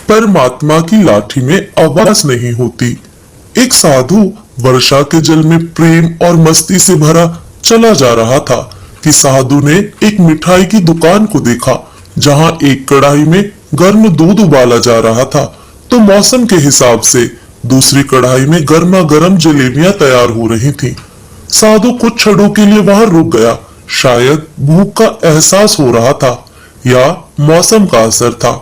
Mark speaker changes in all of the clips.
Speaker 1: परमात्मा की लाठी में आवाज नहीं होती। एक साधु वर्षा के जल में प्रेम और मस्ती से भरा चला जा रहा था कि साधु ने एक मिठाई की दुकान को देखा जहां एक कढ़ाई में गर्म दूध उबाला जा रहा था, तो मौसम के हिसाब से दूसरी कढ़ाई में गर्मा गर्म जलेबियां तैयार हो रही थीं। साधु कुछ क्षणों के लिए वहां रुक गया। शायद भूख का एहसास हो रहा था या मौसम का असर था।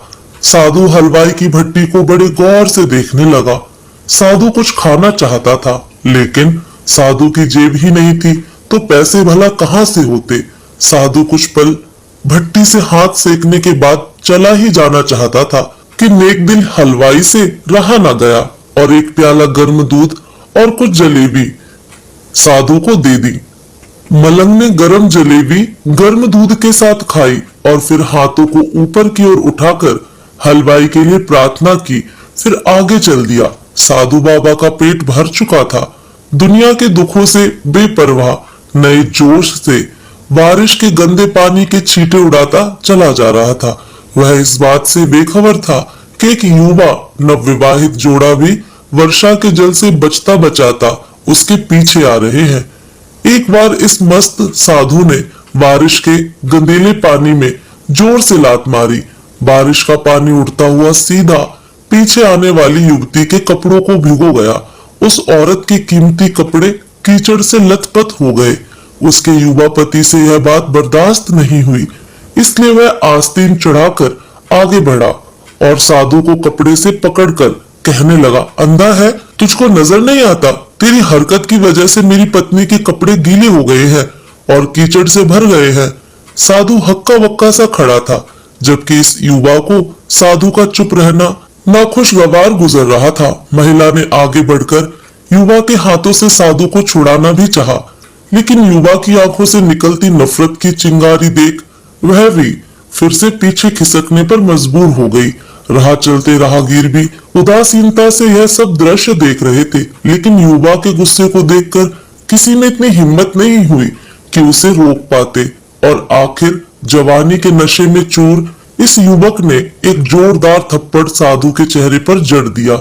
Speaker 1: साधु हलवाई की भट्टी को बड़े गौर से देखने लगा। साधु कुछ खाना चाहता था, लेकिन साधु की जेब ही नहीं थी, तो पैसे भला कहां से होते। साधु कुछ पल भट्टी से हाथ सेकने के बाद चला ही जाना चाहता था कि नेक दिल हलवाई से रहा न गया और एक प्याला गर्म दूध और कुछ जलेबी साधु को दे दी। मलंग ने गर्म जलेबी गर्म दूध के साथ खाई और फिर हाथों को ऊपर की ओर उठाकर हलवाई के लिए प्रार्थना की, फिर आगे चल दिया। साधु बाबा का पेट भर चुका था। दुनिया के दुखों से बेपरवाह नए जोश से बारिश के गंदे पानी के छींटे उड़ाता चला जा रहा था। वह इस बात से बेखबर था कि एक युवा नवविवाहित जोड़ा भी वर्षा के जल से बचता बचाता उसके पीछे आ रहे हैं। एक बार इस मस्त साधु ने बारिश के गंदीले पानी में जोर से लात मारी। बारिश का पानी उड़ता हुआ सीधा पीछे आने वाली युवती के कपड़ों को भिगो गया। उस औरत के कीमती कपड़े कीचड़ से लथपथ हो गए। उसके युवा पति से यह बात बर्दाश्त नहीं हुई, इसलिए वह आस्तीन चढ़ाकर आगे बढ़ा और साधु को कपड़े से पकड़कर कहने लगा, अंधा है, तुझको नजर नहीं आता? तेरी हरकत की वजह से मेरी पत्नी के कपड़े गीले हो गए हैं और कीचड़ से भर गए हैं। साधु हक्का बक्का सा खड़ा था, जबकि इस युवा को साधु का चुप रहना नाखुशगवार गुजर रहा था। महिला ने आगे बढ़कर युवा के हाथों से साधु को छुड़ाना भी चाहा, लेकिन युवा की आंखों से निकलती नफरत की चिंगारी देख वह भी फिर से पीछे खिसकने पर मजबूर हो गई। राह चलते राहगीर भी उदासीनता से यह सब दृश्य देख रहे थे, लेकिन युवा के गुस्से को देखकर किसी में इतनी हिम्मत नहीं हुई कि उसे रोक पाते और आखिर जवानी के नशे में चूर इस युवक ने एक जोरदार थप्पड़ साधु के चेहरे पर जड़ दिया।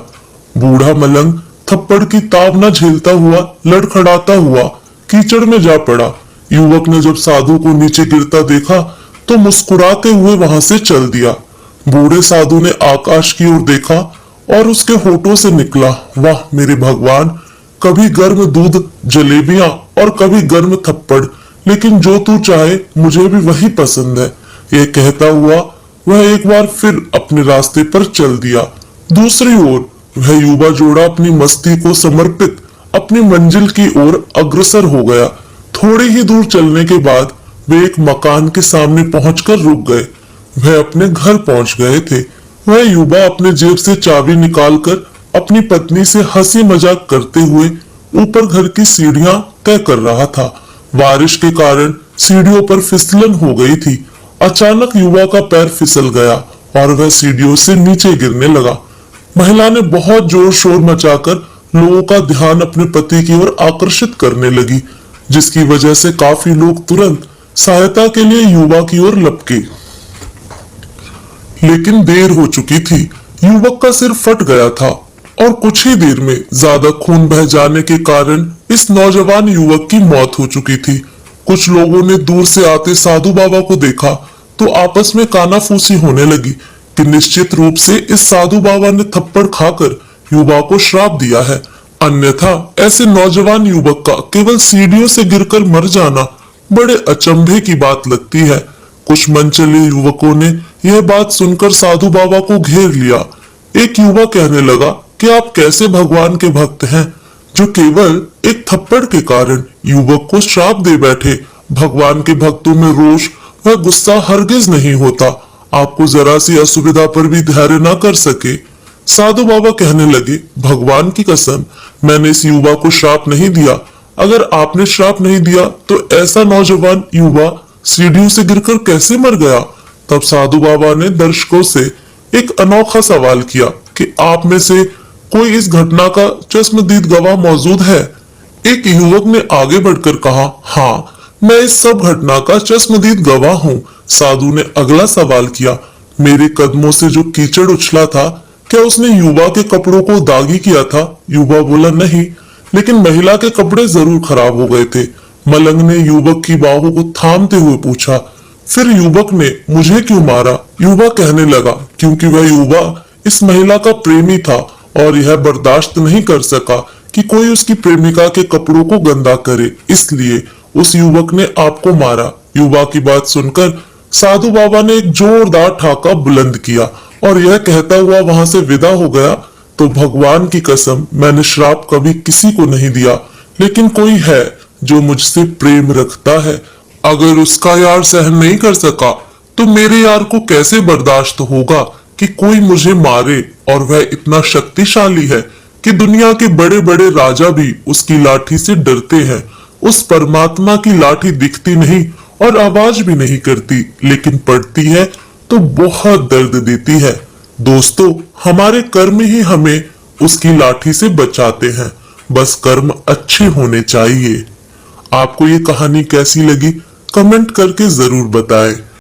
Speaker 1: बूढ़ा मलंग थप्पड़ की ताब न झेलता हुआ लड़खड़ाता हुआ कीचड़ में जा पड़ा। युवक ने जब साधु को नीचे गिरता देखा तो मुस्कुराते हुए वहां से चल दिया। बूढ़े साधु ने आकाश की ओर देखा और उसके होठों से निकला, वाह मेरे भगवान, कभी गर्म दूध जलेबियां और कभी गर्म थप्पड़, लेकिन जो तू चाहे मुझे भी वही पसंद है। यह कहता हुआ वह एक बार फिर अपने रास्ते पर चल दिया। दूसरी ओर वह युवा जोड़ा अपनी मस्ती को समर्पित अपनी मंजिल की ओर अग्रसर हो गया। थोड़ी ही दूर चलने के बाद वे एक मकान के सामने पहुंचकर रुक गए। वह अपने घर पहुंच गए थे। वह युवा अपने जेब से चाबी निकालकर अपनी पत्नी से हंसी मजाक करते हुए ऊपर घर की सीढ़ियां तय कर रहा था। बारिश के कारण सीढ़ियों पर फिसलन हो गई थी। अचानक युवा का पैर फिसल गया और वह सीढ़ियों से नीचे गिरने लगा। महिला ने बहुत जोर शोर मचाकर लोगों का ध्यान अपने पति की ओर आकर्षित करने लगी, जिसकी वजह से काफी लोग तुरंत सहायता के लिए युवा की ओर लपके, लेकिन देर हो चुकी थी। युवक का सिर फट गया था और कुछ ही देर में ज्यादा खून बह जाने के कारण इस नौजवान युवक की मौत हो चुकी थी। कुछ लोगों ने दूर से आते साधु बाबा को देखा तो आपस में कानाफूसी होने लगी कि निश्चित रूप से इस साधु बाबा ने थप्पड़ खाकर युवा को श्राप दिया है, अन्यथा ऐसे नौजवान युवक का केवल सीढ़ियों से गिरकर मर जाना बड़े अचंभे की बात लगती है। कुछ मनचले युवकों ने यह बात सुनकर साधु बाबा को घेर लिया। एक युवा कहने लगा कि आप कैसे भगवान के भक्त हैं जो केवल एक थप्पड़ के कारण युवक को श्राप दे बैठे। भगवान के भक्तों में रोष व गुस्सा हरगिज नहीं होता। आपको जरा सी असुविधा पर भी धैर्य न कर सके। साधु बाबा कहने लगे, भगवान की कसम, मैंने इस युवा को श्राप नहीं दिया। अगर आपने श्राप नहीं दिया तो ऐसा नौजवान युवा सीढ़ियों से गिरकर कैसे मर गया? तब साधु बाबा ने दर्शकों से एक अनोखा सवाल किया कि आप में से कोई इस घटना का चश्मदीद गवाह मौजूद है? एक युवक ने आगे बढ़कर कहा, हाँ, मैं इस सब घटना का चश्मदीद गवाह हूँ। साधु ने अगला सवाल किया, मेरे कदमों से जो कीचड़ उछला था क्या उसने युवा के कपड़ों को दागी किया था? युवा बोला नहीं, लेकिन महिला के कपड़े जरूर खराब हो गए थे। मलंग ने युवक की बाहों को थामते हुए पूछा। फिर युवक ने मुझे क्यों मारा? युवा कहने लगा, क्योंकि वह युवा इस महिला का प्रेमी था और यह बर्दाश्त नहीं कर सका कि कोई उसकी प्रेमिका के कपड़ों को गंदा करे, इसलिए उस युवक ने आपको मारा। युवा की बात सुनकर साधु बाबा ने एक जोरदार ठाका बुलंद किया और यह कहता हुआ वहां से विदा हो गया। तो भगवान की कसम, मैंने श्राप कभी किसी को नहीं दिया, लेकिन कोई है जो मुझसे प्रेम रखता है। अगर उसका यार सहन नहीं कर सका तो मेरे यार को कैसे बर्दाश्त होगा कि कोई मुझे मारे? और वह इतना शक्तिशाली है कि दुनिया के बड़े बड़े राजा भी उसकी लाठी से डरते हैं। उस परमात्मा की लाठी दिखती नहीं और आवाज भी नहीं करती, लेकिन पड़ती है तो बहुत दर्द देती है। दोस्तों, हमारे कर्म ही हमें उसकी लाठी से बचाते हैं। बस कर्म अच्छे होने चाहिए। आपको ये कहानी कैसी लगी? कमेंट करके जरूर बताएं।